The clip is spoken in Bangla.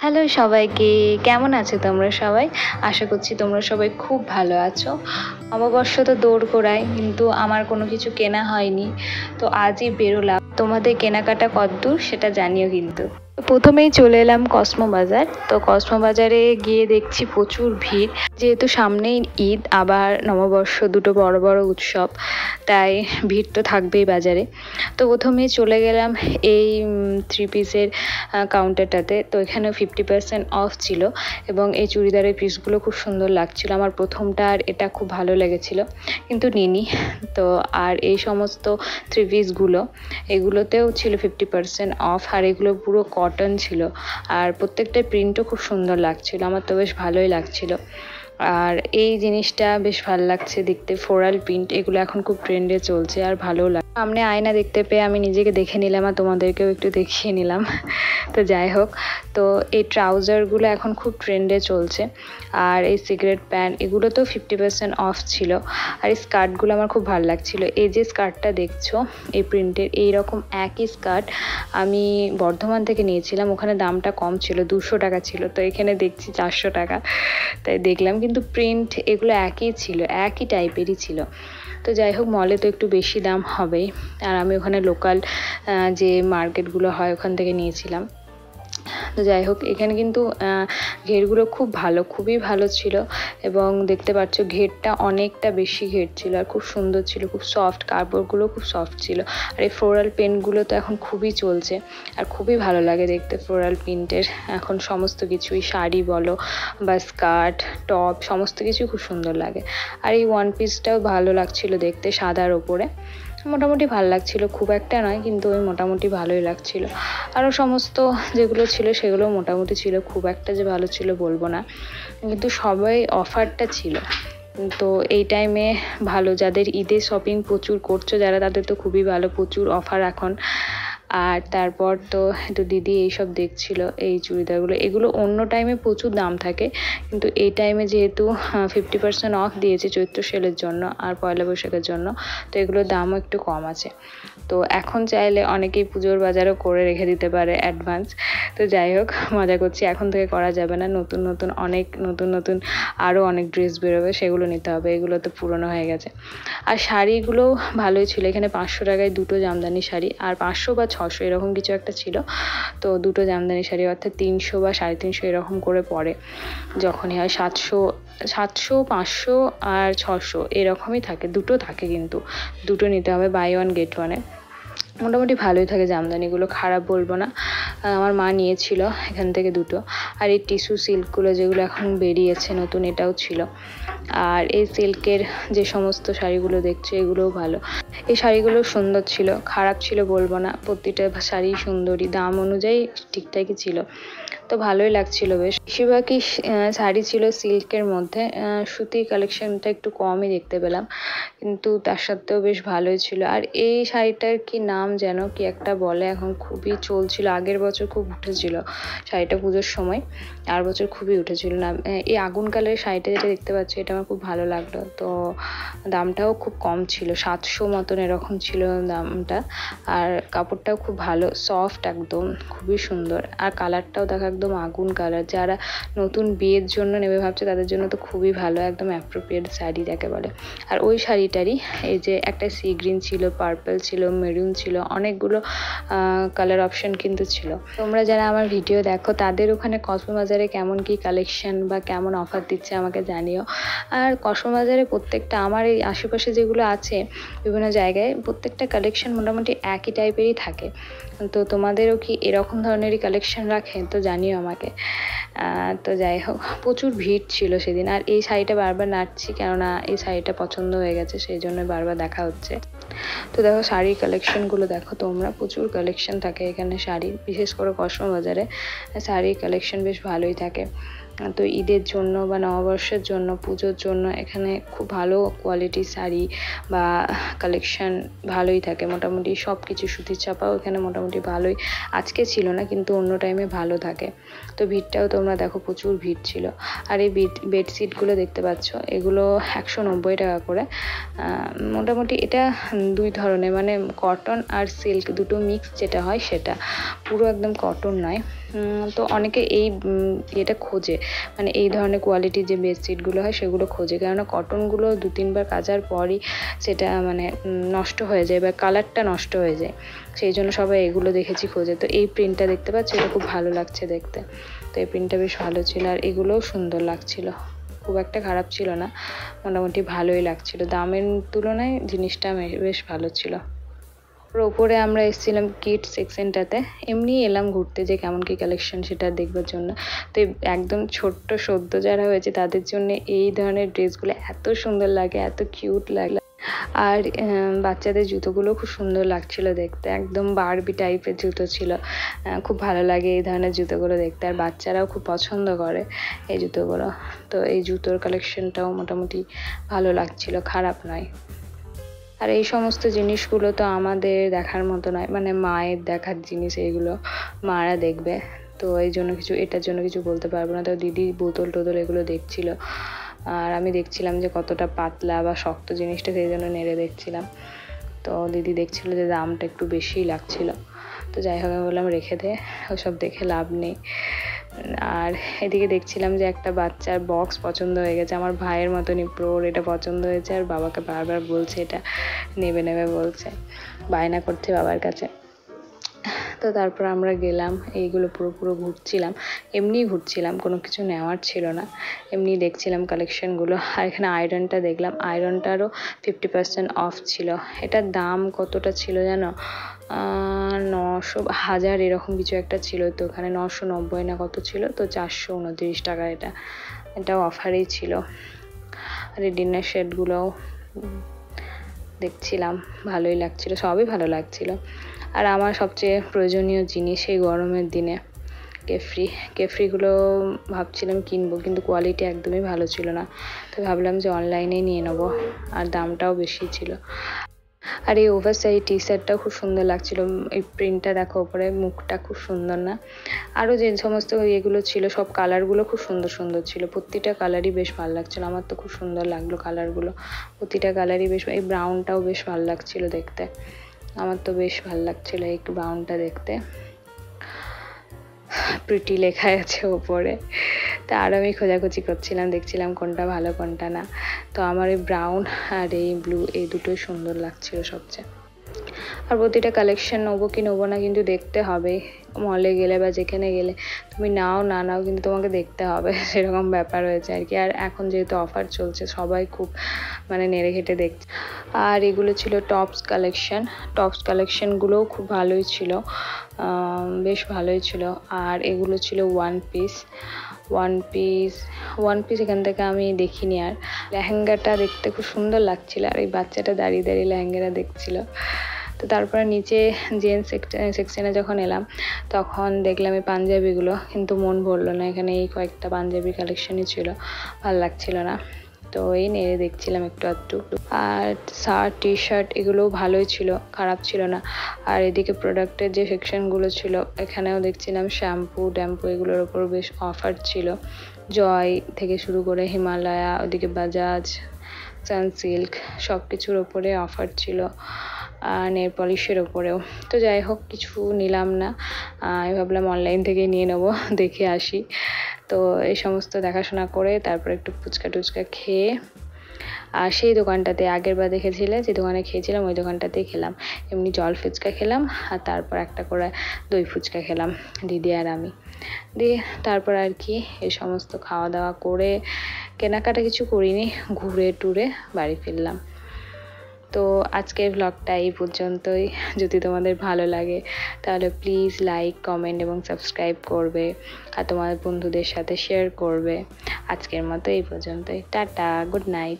হ্যালো সবাইকে, কেমন আছো তোমরা সবাই? আশা করছি তোমরা সবাই খুব ভালো আছো। নববর্ষ তো দোরগোড়ায়, কিন্তু আমার কোনো কিছু কেনা হয়নি, তো আজই বেরোলাম। তোমাদের কেনাকাটা কতদূর সেটা জানিও কিন্তু। প্রথমেই চলে এলাম কসমো বাজার। তো কসমো বাজারে গিয়ে দেখছি প্রচুর ভিড়, যেহেতু সামনেই ঈদ আবার নববর্ষ, দুটো বড় বড় উৎসব, তাই ভিড় তো থাকবেই বাজারে। তো প্রথমেই চলে গেলাম এই থ্রি পিসের কাউন্টারটাতে। তো এখানে 50% অফ ছিল এবং এই চুড়িদারের পিসগুলো খুব সুন্দর লাগছিল। আমার প্রথমটা আর এটা খুব ভালো লেগেছিল, কিন্তু নিনি। তো আর এই সমস্ত থ্রি পিসগুলো, এগুলোতেও ছিল 50% অফ, আর এগুলো পুরো কটন ছিল, আর প্রত্যেকটা প্রিন্টও খুব সুন্দর লাগছিল। আমার তো বেশ ভালোই লাগছিল। আর এই জিনিসটা বেশ ভালো লাগছে দেখতে, ফ্লোরাল প্রিন্ট, এগুলো এখন খুব ট্রেন্ডে চলছে আর ভালোও লাগে। সামনে আয়না দেখতে পেয়ে আমি নিজেকে দেখে নিলাম আর তোমাদেরকেও একটু দেখিয়ে নিলাম। তো যাই হোক, তো এই ট্রাউজারগুলো এখন খুব ট্রেন্ডে চলছে, আর এই সিগারেট প্যান্ট এগুলো তো 50% অফ ছিল। আর এই স্কার্টগুলো আমার খুব ভালো লাগছিল। এই যে স্কার্টটা দেখছো এই প্রিন্টের, এইরকম একই স্কার্ট আমি বর্ধমান থেকে নিয়েছিলাম। ওখানে দামটা কম ছিল, 200 টাকা ছিল, তো এখানে দেখছি 400 টাকা। তাই দেখলাম, কিন্তু প্রিন্ট এগুলো একই ছিল, একই টাইপেরই ছিল। তো যাই হোক, মলে তো একটু বেশি দাম হবেই, আর আমি ওখানে লোকাল যে মার্কেটগুলো হয় ওখান থেকে নিয়েছিলাম। তো যাই হোক, এখানে কিন্তু ঘেরগুলো খুব ভালো, খুবই ভালো ছিল, এবং দেখতে পাচ্ছ ঘেরটা অনেকটা বেশি ঘের ছিল আর খুব সুন্দর ছিল, খুব সফট, কাপড়গুলো খুব সফট ছিল। আর এই ফ্লোরাল পেন্টগুলো তো এখন খুবই চলছে আর খুবই ভালো লাগে দেখতে। ফ্লোরাল প্রিন্টের এখন সমস্ত কিছুই, শাড়ি বলো বা স্কার্ট, টপ, সমস্ত কিছুই খুব সুন্দর লাগে। আর এই ওয়ান পিসটাও ভালো লাগছিল দেখতে, সাদার ওপরে মোটামুটি ভালো লাগছিল, খুব একটা নয়, কিন্তু ওই মোটামুটি ভালোই লাগছিল। আরও সমস্ত যেগুলো ছিল সেগুলো মোটামুটি ছিল, খুব একটা যে ভালো ছিল বলবো না, কিন্তু সবাই অফারটা ছিল। তো এই টাইমে ভালো, যাদের ঈদের শপিং প্রচুর করছো যারা, তাদের তো খুবই ভালো, প্রচুর অফার এখন। আর তারপর তো দিদি এইসব দেখছিল, এই চুড়িদারগুলো, এগুলো অন্য টাইমে প্রচুর দাম থাকে, কিন্তু এই টাইমে যেহেতু 50% অফ দিয়েছে চৈত্র সেলের জন্য আর পয়লা বৈশাখের জন্য, তো এগুলোর দামও একটু কম আছে। তো এখন চাইলে অনেকেই পুজোর বাজারও করে রেখে দিতে পারে অ্যাডভান্স। তো যাই হোক, মজা করছি, এখন থেকে করা যাবে না, নতুন নতুন আরও অনেক ড্রেস বেরোবে, সেগুলো নিতে হবে, এগুলো তো পুরনো হয়ে গেছে। আর শাড়িগুলোও ভালোই ছিল, এখানে 500 টাকায় দুটো জামদানি শাড়ি, আর 500 বা 600 এরকম কিছু একটা ছিল। তো দুটো জামদানি শাড়ি অর্থাৎ 300 বা 350 এরকম করে পড়ে যখনই হয়। 700, 500 আর 600 এরকমই থাকে, দুটো থাকে, কিন্তু দুটো নিতে হবে, বাই ওয়ান গেট ওয়ানে। মোটামুটি ভালোই থাকে জামদানিগুলো, খারাপ বলবো না। আমার মা নিয়েছিল এখান থেকে দুটো। আর এই টিস্যু সিল্কগুলো যেগুলো এখন বেরিয়েছে নতুন, এটাও ছিল। আর এই সিল্কের যে সমস্ত শাড়িগুলো দেখছো এগুলোও ভালো, এই শাড়িগুলো সুন্দর ছিল, খারাপ ছিল বলবো না, প্রতিটা শাড়ি সুন্দরী, দাম অনুযায়ী ঠিকঠাকই ছিল, তো ভালোই লাগছিল বেশ। বেশিরভাগই শাড়ি ছিল সিল্কের মধ্যে, সুতির কালেকশনটা একটু কমই দেখতে পেলাম, কিন্তু তার সত্ত্বেও বেশ ভালোই ছিল। আর এই শাড়িটার কি নাম যেন, কি একটা বলে, এখন খুবই চলছিল, আগের বছর খুব উঠেছিল শাড়িটা পুজোর সময়, আর বছর খুবই উঠেছিল না। এই আগুন কালারের শাড়িটা যেটা দেখতে পাচ্ছি, এটা আমার খুব ভালো লাগলো। তো দামটাও খুব কম ছিল, 700 মতন এরকম ছিল দামটা, আর কাপড়টাও খুব ভালো, সফট একদম, খুবই সুন্দর। আর কালারটাও দেখো একদম আগুন কালার, যারা নতুন বিয়ের জন্য নেবে ভাবছে তাদের জন্য তো খুবই ভালো, একদম অ্যাপ্রোপ্রিয়েট শাড়ি যাকে বলে। আর ওই শাড়িটারই এই যে একটা সি গ্রিন ছিল, পার্পল ছিল, মেরুন ছিল, অনেকগুলো কালার অপশন কিন্তু ছিল। তোমরা যারা আমার ভিডিও দেখো তাদের ওখানে কসমো বাজারে কেমন কি কালেকশন বা কেমন অফার দিচ্ছে আমাকে জানিও। আর কসমো বাজারে প্রত্যেকটা, আমার এই আশেপাশে যেগুলো আছে বিভিন্ন জায়গায়, প্রত্যেকটা কালেকশন মোটামুটি একই টাইপেরই থাকে। তো তোমাদেরও কি এরকম ধরনেরই কালেকশন রাখে তো জানিও আমাকে। তো যাই হোক, প্রচুর ভিড় ছিল সেদিন। আর এই শাড়িটা বারবার নাড়ছি, কেননা এই শাড়িটা পছন্দ হয়ে গেছে, সেই জন্য বারবার দেখা হচ্ছে। তো দেখো শাড়ির কালেকশনগুলো দেখো তোমরা, প্রচুর কালেকশন থাকে এখানে শাড়ির, বিশেষ করে কসমো বাজারে শাড়ির কালেকশন বেশ ভালোই থাকে। তো ঈদের জন্য বা নববর্ষের জন্য, পুজোর জন্য এখানে খুব ভালো কোয়ালিটির শাড়ি বা কালেকশন ভালোই থাকে, মোটামুটি সব কিছু। সুতির চাপাও এখানে মোটামুটি ভালোই, আজকে ছিল না কিন্তু অন্য টাইমে ভালো থাকে। তো ভিড়টাও তোমরা দেখো, প্রচুর ভিড় ছিল। আর এই বেডশিটগুলো দেখতে পাচ্ছ, এগুলো 190 টাকা করে। মোটামুটি এটা দুই ধরনের, মানে কটন আর সিল্ক দুটো মিক্স যেটা হয় সেটা, পুরো একদম কটন নয়। তো অনেকে এই এটা খোঁজে, মানে এই ধরনের কোয়ালিটির যে বেডশিটগুলো হয় সেগুলো খোঁজে, কেননা কটনগুলো 2-3 বার কাচার পরই সেটা মানে নষ্ট হয়ে যায় বা কালারটা নষ্ট হয়ে যায়, সেই জন্য সবাই এগুলো দেখেছি খোঁজে। তো এই প্রিন্টটা দেখতে পাচ্ছি, এটা খুব ভালো লাগছে দেখতে। তো এই প্রিন্টটা বেশ ভালো ছিল, আর এগুলোও সুন্দর লাগছিল, খুব একটা খারাপ ছিল না, মোটামুটি ভালোই লাগছিল, দামের তুলনায় জিনিসটা বেশ ভালো ছিল। ওপরে আমরা এসেছিলাম কিডস সেকশনটাতে, এমনি এলাম ঘুরতে যে কেমন কি কালেকশন সেটা দেখবার জন্য। তো একদম ছোট্ট সদ্য যারা হয়েছে তাদের জন্য এই ধরনের ড্রেসগুলো এত সুন্দর লাগে, এত কিউট লাগে। আর বাচ্চাদের জুতোগুলো খুব সুন্দর লাগছিল দেখতে, একদম বারবি টাইপের জুতো ছিল, খুব ভালো লাগে এই ধরনের জুতোগুলো দেখতে, আর বাচ্চারাও খুব পছন্দ করে এই জুতোগুলো। তো এই জুতোর কালেকশনটাও মোটামুটি ভালো লাগছিল, খারাপ নয়। আর এই সমস্ত জিনিসগুলো তো আমাদের দেখার মতো নয়, মানে মায়ের দেখার জিনিস এইগুলো, মারা দেখবে, তো এই জন্য কিছু এটার জন্য কিছু বলতে পারবো না। তো দিদি বোতল টোতল এগুলো দেখছিল, আর আমি দেখছিলাম যে কতটা পাতলা বা শক্ত জিনিসটা, সেই জন্য নেড়ে দেখছিলাম। তো দিদি দেখছিল যে দামটা একটু বেশিই লাগছিল, তো যাই হোক আমি বললাম রেখে দে, ওসব দেখে লাভ নেই। আর এদিকে দেখছিলাম যে একটা বাচ্চার বক্স পছন্দ হয়ে গেছে, আমার ভাইয়ের মতনই প্রোর, এটা পছন্দ হয়েছে, আর বাবাকে বারবার বলছে এটা নেবে নেবে বলছে, বায়না করছে বাবার কাছে। তো তারপর আমরা গেলাম, এইগুলো পুরো ঘুরছিলাম, এমনিই ঘুরছিলাম, কোনো কিছু নেওয়ার ছিল না, এমনি দেখছিলাম কালেকশনগুলো। আর এখানে আয়রনটা দেখলাম, আয়রনটারও 50% অফ ছিল। এটার দাম কতটা ছিল জানো, 900 1000 এরকম কিছু একটা ছিল, তো ওখানে 990 না কত ছিল, তো 429 টাকা এটাও অফারেই ছিল। আর এই ডিনার সেটগুলোও দেখছিলাম, ভালোই লাগছিল, সবই ভালো লাগছিল। আর আমার সবচেয়ে প্রয়োজনীয় জিনিস এই গরমের দিনে কেফ্রিগুলো ভাবছিলাম কিনবো, কিন্তু কোয়ালিটি একদমই ভালো ছিল না, তো ভাবলাম যে অনলাইনে নিয়ে নেবো, আর দামটাও বেশি ছিল। আর এই ওভার সাইজ টি শার্টটাও খুব সুন্দর লাগছিল, এই প্রিন্টটা দেখো ওপরে, মুখটা খুব সুন্দর না? আরও যে সমস্ত ইয়েগুলো ছিল সব কালারগুলো খুব সুন্দর সুন্দর ছিল, প্রতিটা কালারই বেশ ভালো লাগছিলো, আমার তো খুব সুন্দর লাগলো কালারগুলো, প্রতিটা কালারই বেশ, এই ব্রাউনটাও বেশ ভালো লাগছিলো দেখতে, আমার তো বেশ ভালো লাগছিলো এই ব্রাউনটা দেখতে, প্রিটি লেখা আছে ওপরে। তা আর আমি খোঁজাখুঁজি করছিলাম, দেখছিলাম কোনটা ভালো কোনটা না। তো আমার এই ব্রাউন আর এই ব্লু এই দুটোই সুন্দর লাগছিল সবচেয়ে। আর প্রতিটা কালেকশন নেবো কি নেবো না কিন্তু দেখতে হবে, মলে গেলে বা যেখানে গেলে তুমি নাও না নাও কিন্তু তোমাকে দেখতে হবে, সেরকম ব্যাপার হয়েছে আর কি। আর এখন যেহেতু অফার চলছে সবাই খুব মানে নেড়ে ঘেটে দেখছে। আর এগুলো ছিল টপস কালেকশনগুলোও খুব ভালোই ছিল, বেশ ভালোই ছিল। আর এগুলো ছিল ওয়ান পিস এখান থেকে আমি দেখিনি। আর লেহেঙ্গাটা দেখতে খুব সুন্দর লাগছিল, আর এই বাচ্চাটা দাঁড়িয়ে দাঁড়িয়ে লেহেঙ্গাটা দেখছিল। তো তারপরে নিচে জেন্টস সেকশনে যখন এলাম তখন দেখলাম এই পাঞ্জাবিগুলো, কিন্তু মন ভরলো না, এখানে এই কয়েকটা পাঞ্জাবি কালেকশনই ছিল, ভালো লাগছিল না, তো এই নেড়ে দেখছিলাম একটু আধটু। আর শার্ট টি শার্ট এগুলোও ভালোই ছিল, খারাপ ছিল না। আর এদিকে প্রোডাক্টের যে সেকশনগুলো ছিল এখানেও দেখছিলাম শ্যাম্পু এগুলোর ওপর বেশ অফার ছিল, জয় থেকে শুরু করে হিমালয়া, ওদিকে বাজাজ, সানসিল্ক সব কিছুর ওপরে অফার ছিল, আর নেল পলিশের ওপরেও। তো যাই হোক কিছু নিলাম না, আমি ভাবলাম অনলাইন থেকেই নিয়ে নেবো, দেখে আসি। তো এই সমস্ত দেখাশোনা করে তারপর একটু ফুচকা টুচকা খেয়ে, আর সেই দোকানটাতে আগের বার দেখেছিলে যে দোকানে খেয়েছিলাম ওই দোকানটাতেই খেলাম, এমনি জল ফুচকা খেলাম, আর তারপর একটা করে দই ফুচকা খেলাম দিদি আর আমি, দিয়ে তারপর আর কি এই সমস্ত খাওয়া দাওয়া করে কেনাকাটা কিছু করিনি, ঘুরে টুরে বাড়ি ফিরলাম। তো আজকের ব্লগটা এই পর্যন্তই, যদি তোমাদের ভালো লাগে তাহলে প্লিজ লাইক কমেন্ট এবং সাবস্ক্রাইব করবে, আর তোমার বন্ধুদের সাথে শেয়ার করবে। আজকের মতো এই পর্যন্তই, টাটা, গুড নাইট।